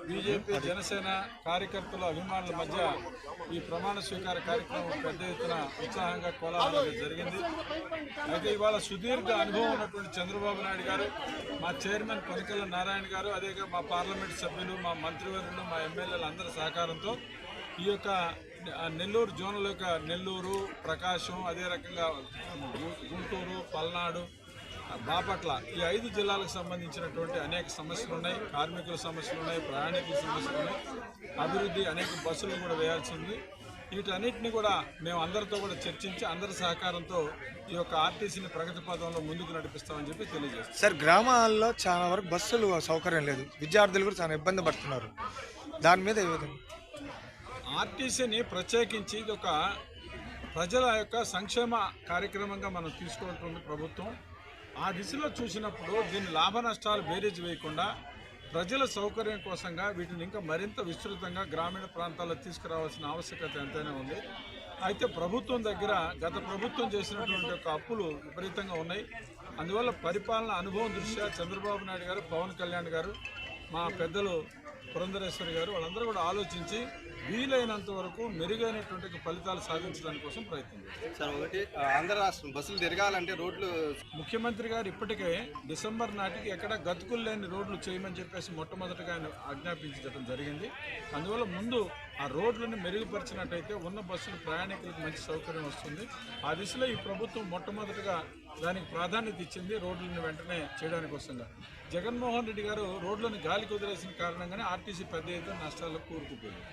BJP Janasena కార్యకర్తల అభిమానుల మధ్య ఈ ప్రమాణ స్వీకార కార్యక్రమం పెద్ద ఎత్తున ఉత్సాహంగా కోలాహలంగా జరిగింది. అయితే ఇవాళ సుదీర్ఘ అనుభవం ఉన్నటువంటి చంద్రబాబు నాయుడు గారు, మా చైర్మన్ కొనికల నారాయణ గారు, అదే మా పార్లమెంట్ సభ్యులు, మా మంత్రివర్యులు, మా ఎమ్మెల్యేల అందరి సహకారంతో ఈ యొక్క నెల్లూరు జోన్ల యొక్క నెల్లూరు, ప్రకాశం, అదే రకంగా గుంటూరు, పల్నాడు, బాపట్ల ఈ 5 జిల్లాలకు సంబంధించినటువంటి అనేక సమస్యలు ఉన్నాయి. కార్మికుల సమస్యలు ఉన్నాయి, ప్రయాణికుల సమస్యలు ఉన్నాయి, అభివృద్ధి అనేక బస్సులు కూడా వేయాల్సి ఉంది. వీటన్నిటిని కూడా మేము అందరితో కూడా చర్చించి అందరి సహకారంతో ఈ యొక్క ఆర్టీసీని ప్రగతి పథంలో ముందుకు నడిపిస్తామని చెప్పి తెలియజేస్తాం. సార్, గ్రామాల్లో చాలా వరకు బస్సులు సౌకర్యం లేదు, విద్యార్థులు కూడా చాలా ఇబ్బంది పడుతున్నారు. దాని మీద ఏ విధంగా ఆర్టీసీని ప్రత్యేకించి ఇది ఒక ప్రజల యొక్క సంక్షేమ కార్యక్రమంగా మనం తీసుకుంటుంది ప్రభుత్వం. ఆ దిశలో చూసినప్పుడు దీని లాభ నష్టాలు బేరీజ్ వేయకుండా ప్రజల సౌకర్యం కోసంగా వీటిని ఇంకా మరింత విస్తృతంగా గ్రామీణ ప్రాంతాల్లో తీసుకురావాల్సిన ఆవశ్యకత ఎంతైనా ఉంది. అయితే ప్రభుత్వం దగ్గర గత ప్రభుత్వం చేసినటువంటి యొక్క అప్పులు విపరీతంగా ఉన్నాయి. అందువల్ల పరిపాలన అనుభవం దృష్ట్యా చంద్రబాబు నాయుడు గారు, పవన్ కళ్యాణ్ గారు, మా పెద్దలు పురంధరేశ్వరి గారు వాళ్ళందరూ కూడా ఆలోచించి వీలైనంత వరకు మెరుగైనటువంటి ఫలితాలు సాధించడానికి కోసం ప్రయత్నం చేస్తారు. సార్, ఒకటి ఆంధ్ర రాష్ట్రం బస్సులు తిరగాలంటే రోడ్లు ముఖ్యమంత్రి గారు ఇప్పటికే డిసెంబర్ నాటికి ఎక్కడ గతుకులు లేని రోడ్లు చేయమని చెప్పేసి మొట్టమొదటిగా ఆయన ఆజ్ఞాపించడం జరిగింది. అందువల్ల ముందు ఆ రోడ్లను మెరుగుపరిచినట్టయితే ఉన్న బస్సులు ప్రయాణికులకు మంచి సౌకర్యం వస్తుంది. ఆ దిశలో ఈ ప్రభుత్వం మొట్టమొదటిగా దానికి ప్రాధాన్యత ఇచ్చింది, రోడ్లను వెంటనే చేయడానికి వస్తుందా. జగన్మోహన్ రెడ్డి గారు రోడ్లను గాలికి వదిలేసిన కారణంగానే ఆర్టీసీ పెద్ద ఎత్తున నష్టాలకు కూరుకుపోయింది.